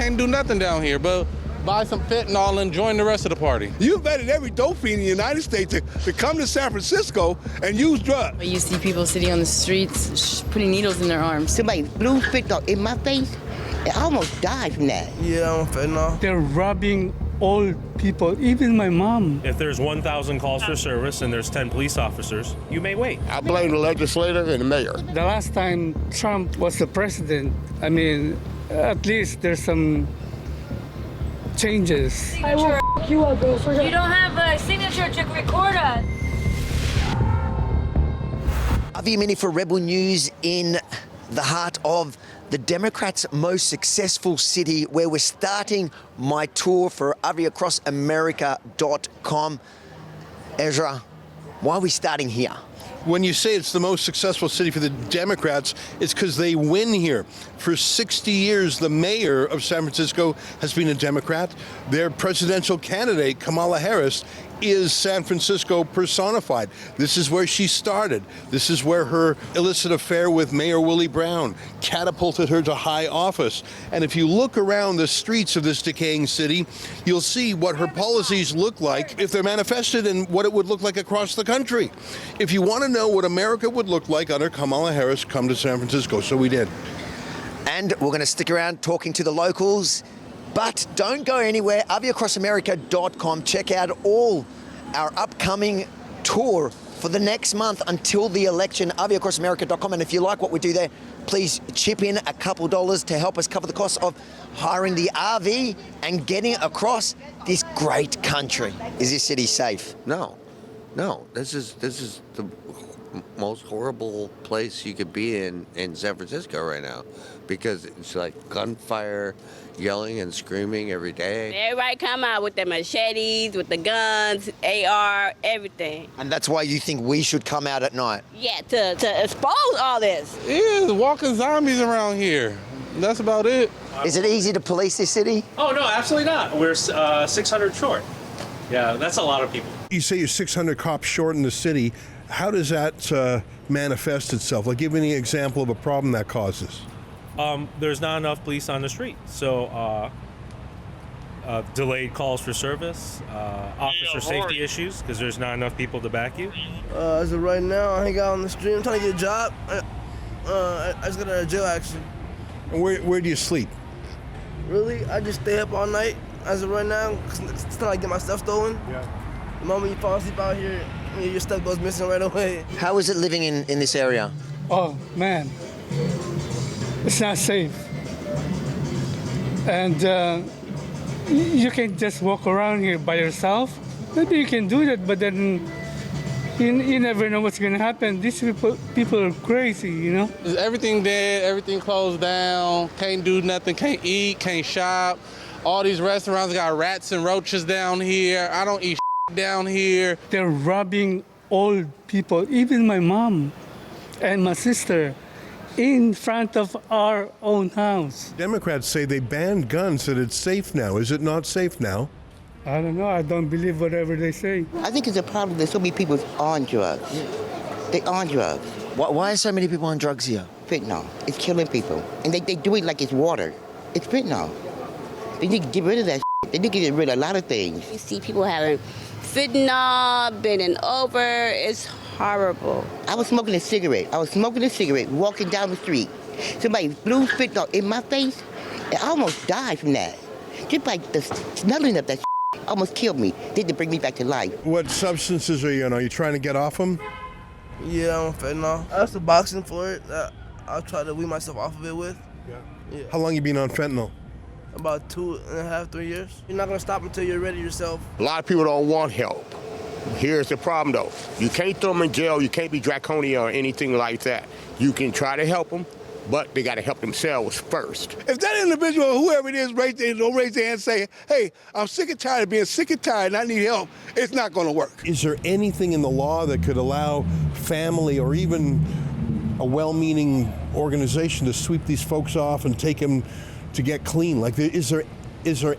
can't do nothing down here but buy some fentanyl and join the rest of the party. You invited every dope fiend in the United States to come to San Francisco and use drugs. You see people sitting on the streets putting needles in their arms. Somebody blew fentanyl in my face. I almost died from that. Yeah, I'm fentanyl. They're robbing old people, even my mom. If there's 1,000 calls for service and there's 10 police officers, you may wait. I blame the legislator and the mayor. The last time Trump was the president, I mean, at least there's some changes. I will f*** you up, bro. You don't have a signature to record us. Avi Mini for Rebel News in the heart of the Democrats' most successful city, where we're starting my tour for aviacrossamerica.com. Ezra, why are we starting here? When you say it's the most successful city for the Democrats, it's because they win here. For 60 years, the mayor of San Francisco has been a Democrat. Their presidential candidate, Kamala Harris, is San Francisco personified. This is where she started. This is where her illicit affair with Mayor Willie Brown catapulted her to high office. And if you look around the streets of this decaying city, you'll see what her policies look like if they're manifested and what it would look like across the country. If you want to know what America would look like under Kamala Harris, come to San Francisco. So we did. And we're going to stick around talking to the locals. But don't go anywhere. aviacrossamerica.com. Check out all our upcoming tour for the next month until the election. aviacrossamerica.com. And if you like what we do there, please chip in a couple dollars to help us cover the cost of hiring the RV and getting across this great country. Is this city safe? No. This is the most horrible place you could be in San Francisco right now, because it's like gunfire, yelling and screaming every day. Everybody come out with their machetes, with the guns, AR, everything. And that's why you think we should come out at night? Yeah, to expose all this. Yeah, walking zombies around here. That's about it. Is it easy to police this city? Oh, no, absolutely not. We're 600 short. Yeah, that's a lot of people. You say you're 600 cops short in the city. How does that manifest itself? Like, give me an example of a problem that causes. There's not enough police on the street. So delayed calls for service, officer safety issues, because there's not enough people to back you. As of right now, I hang out on the street. I'm trying to get a job. I just got out of jail, actually. And where do you sleep? Really? I just stay up all night as of right now, because it's not like get my stuff stolen. Yeah. The moment you fall asleep out here, your stuff goes missing right away. How is it living in this area? Oh, man. It's not safe. And you can just walk around here by yourself. Maybe you can do that, but then you never know what's going to happen. These people are crazy, you know? Everything dead, everything closed down, can't do nothing, can't eat, can't shop. All these restaurants got rats and roaches down here. I don't eat down here. They're robbing old people, even my mom and my sister, in front of our own house. Democrats say they banned guns, that it's safe now. Is it not safe now? I don't know. I don't believe whatever they say. I think it's a problem that so many people on drugs. They on drugs. Why are so many people on drugs here? Fentanyl. It's killing people. And they do it like it's water. It's fentanyl. They need to get rid of that. They need to get rid of a lot of things. You see people having fentanyl, bending over. It's horrible. I was smoking a cigarette, walking down the street. Somebody blew fentanyl in my face. I almost died from that. Just by the smelling of that almost killed me. They had to bring me back to life. What substances are you on? Are you trying to get off them? Yeah, I'm on fentanyl. I was boxing for it. I'll try to wean myself off of it with. Yeah. How long you been on fentanyl? About 2.5, 3 years. You're not gonna stop until you're ready yourself. A lot of people don't want help. Here's the problem, though. You can't throw them in jail. You can't be draconian or anything like that. You can try to help them, but they got to help themselves first. If that individual, whoever it is, don't raise their hand and say, hey, I'm sick and tired of being sick and tired and I need help, it's not going to work. Is there anything in the law that could allow family or even a well-meaning organization to sweep these folks off and take them to get clean? Like, is there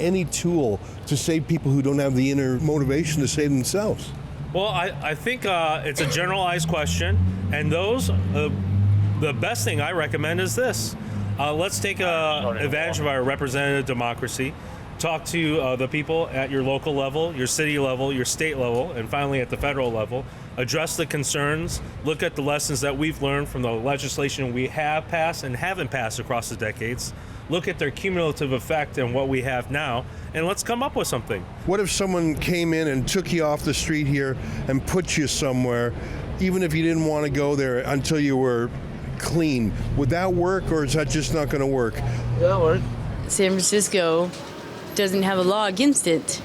any tool to save people who don't have the inner motivation to save themselves? Well, I think it's a generalized question, and the best thing I recommend is this. Let's take advantage of our representative democracy. Talk to the people at your local level, your city level, your state level, and finally at the federal level. Address the concerns. Look at the lessons that we've learned from the legislation we have passed and haven't passed across the decades. Look at their cumulative effect and what we have now, and let's come up with something. What if someone came in and took you off the street here and put you somewhere, even if you didn't want to go there until you were clean? Would that work, or is that just not going to work? That'll work. San Francisco doesn't have a law against it.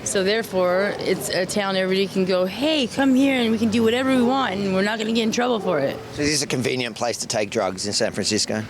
So therefore, it's a town everybody can go, hey, come here and we can do whatever we want and we're not going to get in trouble for it. So this is a convenient place to take drugs in San Francisco?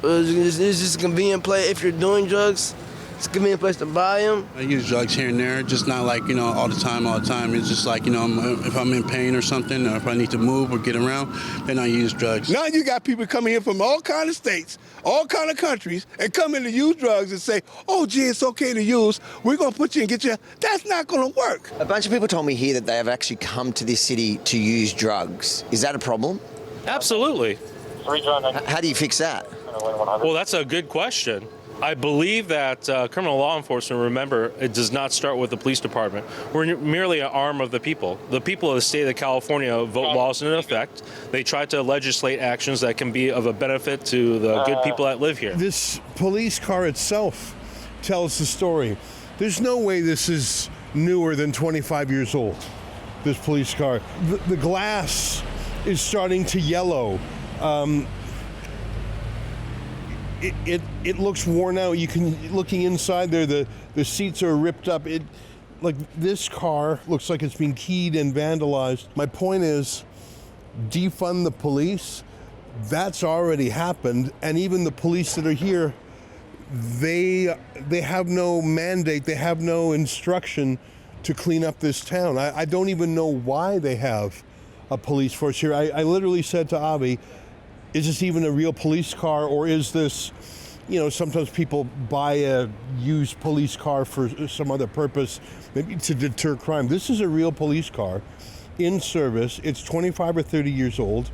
It's just a convenient place if you're doing drugs. It's a convenient place to buy them. I use drugs here and there, just not like, all the time. It's just like, if I'm in pain or something, or if I need to move or get around, then I use drugs. Now you got people coming here from all kind of states, all kind of countries, and come in to use drugs and say, oh, gee, it's okay to use. We're going to put you and get you. That's not going to work. A bunch of people told me here that they have actually come to this city to use drugs. Is that a problem? Absolutely. How do you fix that? Well, that's a good question. I believe that criminal law enforcement, remember, it does not start with the police department. We're merely an arm of the people. The people of the state of California vote laws into effect. They try to legislate actions that can be of a benefit to the good people that live here. This police car itself tells the story. There's no way this is newer than 25 years old, this police car. The glass is starting to yellow. It looks worn out. You can, looking inside there, the seats are ripped up. Like this car looks like it's been keyed and vandalized. My point is, defund the police. That's already happened, and even the police that are here, they have no mandate. They have no instruction to clean up this town. I don't even know why they have a police force here. I literally said to Avi, is this even a real police car, or is this, sometimes people buy a used police car for some other purpose, maybe to deter crime. This is a real police car in service. It's 25 or 30 years old,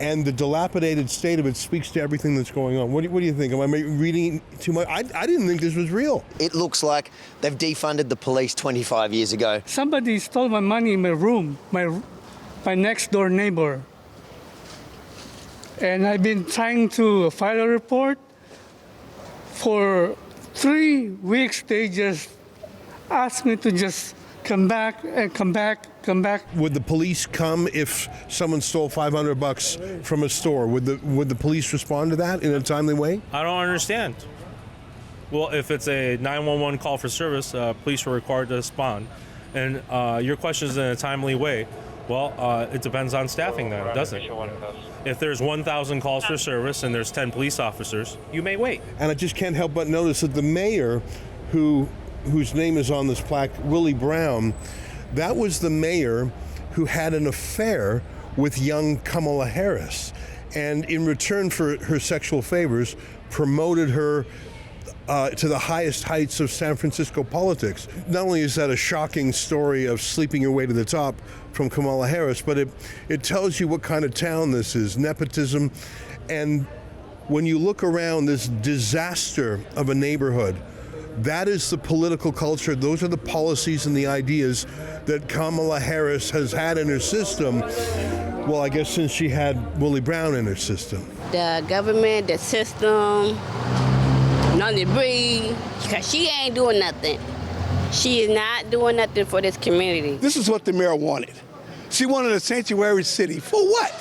and the dilapidated state of it speaks to everything that's going on. What do you think? Am I reading too much? I didn't think this was real. It looks like they've defunded the police 25 years ago. Somebody stole my money in my room, my next door neighbor. And I've been trying to file a report. For 3 weeks, they just asked me to just come back. Would the police come if someone stole $500 from a store? Would the police respond to that in a timely way? I don't understand. Well, if it's a 911 call for service, police are required to respond. And your question is in a timely way. Well, it depends on staffing then, doesn't it? If there's 1,000 calls for service and there's 10 police officers, you may wait. And I just can't help but notice that the mayor, whose name is on this plaque, Willie Brown, that was the mayor who had an affair with young Kamala Harris. And in return for her sexual favors, promoted her to the highest heights of San Francisco politics. Not only is that a shocking story of sleeping your way to the top from Kamala Harris, but it tells you what kind of town this is, nepotism. And when you look around this disaster of a neighborhood, that is the political culture. Those are the policies and the ideas that Kamala Harris has had in her system. Well, I guess since she had Willie Brown in her system. The government, the system, none to breathe, because she ain't doing nothing. She is not doing nothing for this community. This is what the mayor wanted. She wanted a sanctuary city. For what?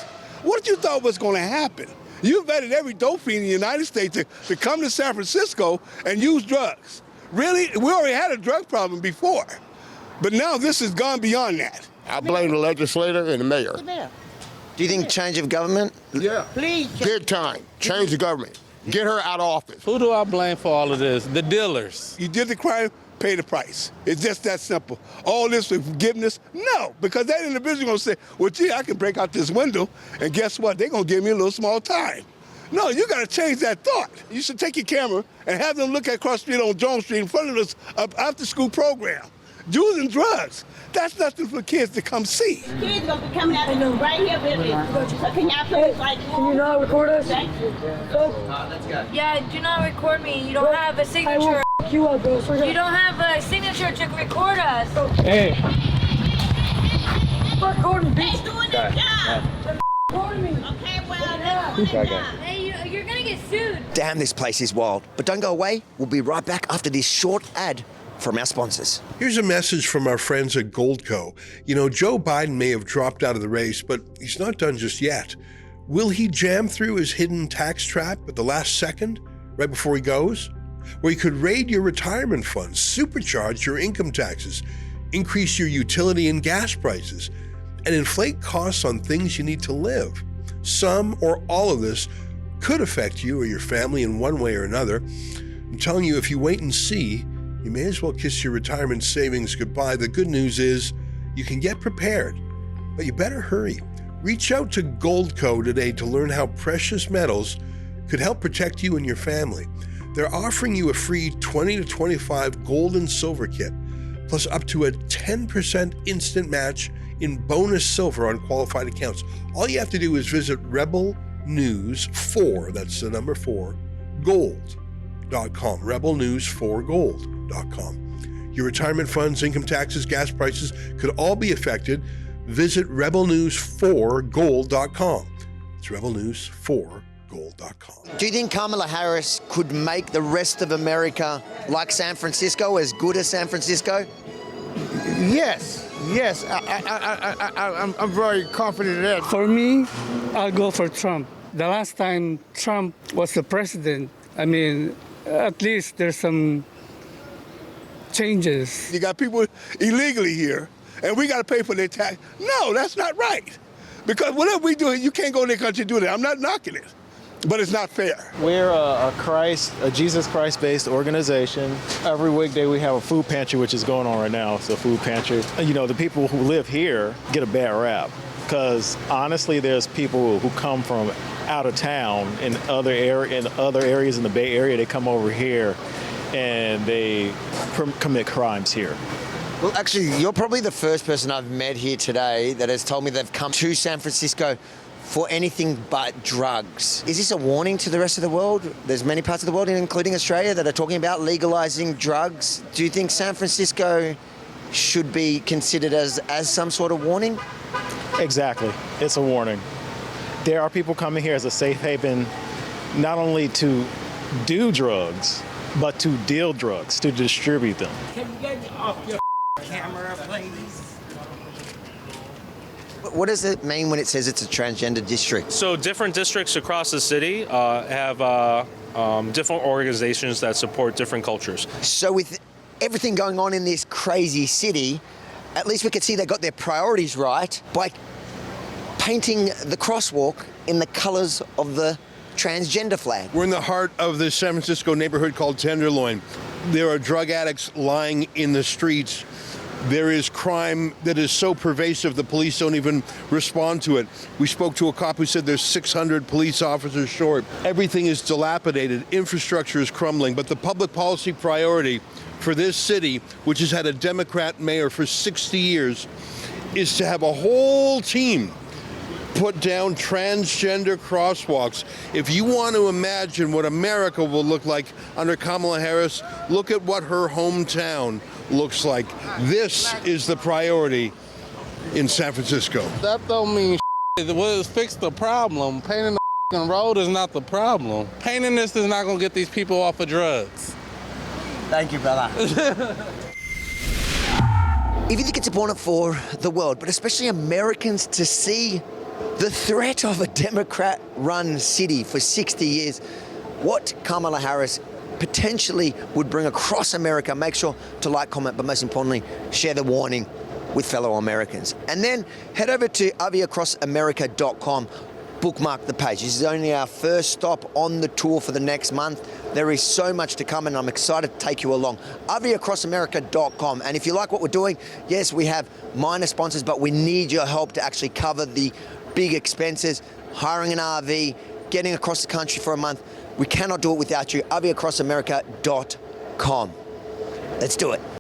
What did you thought was going to happen? You invited every dope fiend in the United States to come to San Francisco and use drugs. Really? We already had a drug problem before. But now this has gone beyond that. I blame the legislator and the mayor. Do you think change of government? Yeah. Please. Big time. Change the government. Get her out of office. Who do I blame for all of this? The dealers. You did the crime, pay the price. It's just that simple. All this with forgiveness? No, because that individual going to say, well, gee, I can break out this window, and guess what? They're going to give me a little small time. No, you got to change that thought. You should take your camera and have them look across the street on Jones Street in front of this after-school program using drugs. That's nothing for kids to come see. Kids gonna be coming out of the right here, baby. So can y'all please like? Can you not record us? Thank you. Let's go. Yeah, do not record me. You don't have a signature. You up, bro. You don't have a signature to record us. Hey. Record me, bitch. He's doing his job. Record me. Okay, well, that's doing his job. Hey, you're gonna get sued. Damn, this place is wild. But don't go away. We'll be right back after this short ad from our sponsors. Here's a message from our friends at Goldco. You know, Joe Biden may have dropped out of the race, but he's not done just yet. Will he jam through his hidden tax trap at the last second, right before he goes? Where he could raid your retirement funds, supercharge your income taxes, increase your utility and gas prices, and inflate costs on things you need to live. Some or all of this could affect you or your family in one way or another. I'm telling you, if you wait and see, you may as well kiss your retirement savings goodbye. The good news is you can get prepared, but you better hurry. Reach out to Goldco today to learn how precious metals could help protect you and your family. They're offering you a free 20 to 25 gold and silver kit, plus up to a 10% instant match in bonus silver on qualified accounts. All you have to do is visit Rebel News 4, that's the number 4, gold.com, rebelnews4gold.com. Your retirement funds, income taxes, gas prices could all be affected. Visit rebelnews4gold.com. It's rebelnews4gold.com. Do you think Kamala Harris could make the rest of America like San Francisco, as good as San Francisco? Yes. I'm very confident in that. For me, I'll go for Trump. The last time Trump was the president, I mean, at least there's some changes. You got people illegally here, and we got to pay for their tax. No, that's not right. Because whatever we do, you can't go in their country and do that. I'm not knocking it, but it's not fair. We're a Jesus Christ-based organization. Every weekday we have a food pantry, which is going on right now. It's a food pantry. You know, the people who live here get a bad rap because honestly, there's people who come from out of town in other areas in the Bay Area. They come over here and they commit crimes here. Well, actually, you're probably the first person I've met here today that has told me they've come to San Francisco for anything but drugs. Is this a warning to the rest of the world? There's many parts of the world, including Australia, that are talking about legalizing drugs. Do you think San Francisco should be considered as some sort of warning? Exactly. It's a warning. There are people coming here as a safe haven, not only to do drugs, but to deal drugs, to distribute them. Can you get off your camera, please? What does it mean when it says it's a transgender district? So different districts across the city have different organizations that support different cultures. So with everything going on in this crazy city, at least we could see they got their priorities right by painting the crosswalk in the colors of the transgender flag. We're in the heart of the San Francisco neighborhood called Tenderloin. There are drug addicts lying in the streets. There is crime that is so pervasive the police don't even respond to it. We spoke to a cop who said there's 600 police officers short. Everything is dilapidated, infrastructure is crumbling, but the public policy priority for this city, which has had a Democrat mayor for 60 years, is to have a whole team put down transgender crosswalks. If you want to imagine what America will look like under Kamala Harris, look at what her hometown looks like. This is the priority in San Francisco. That don't mean We'll fix the problem. Painting the road is not the problem. Painting this is not going to get these people off of drugs. Thank you, brother. If you think it's important for the world, but especially Americans, to see the threat of a Democrat-run city for 60 years, what Kamala Harris potentially would bring across America, make sure to like, comment, but most importantly, share the warning with fellow Americans. And then head over to aviacrossamerica.com, bookmark the page. This is only our first stop on the tour for the next month. There is so much to come and I'm excited to take you along. aviacrossamerica.com. And if you like what we're doing, yes, we have minor sponsors, but we need your help to actually cover the big expenses, hiring an RV, getting across the country for a month. We cannot do it without you. aviacrossamerica.com. Let's do it.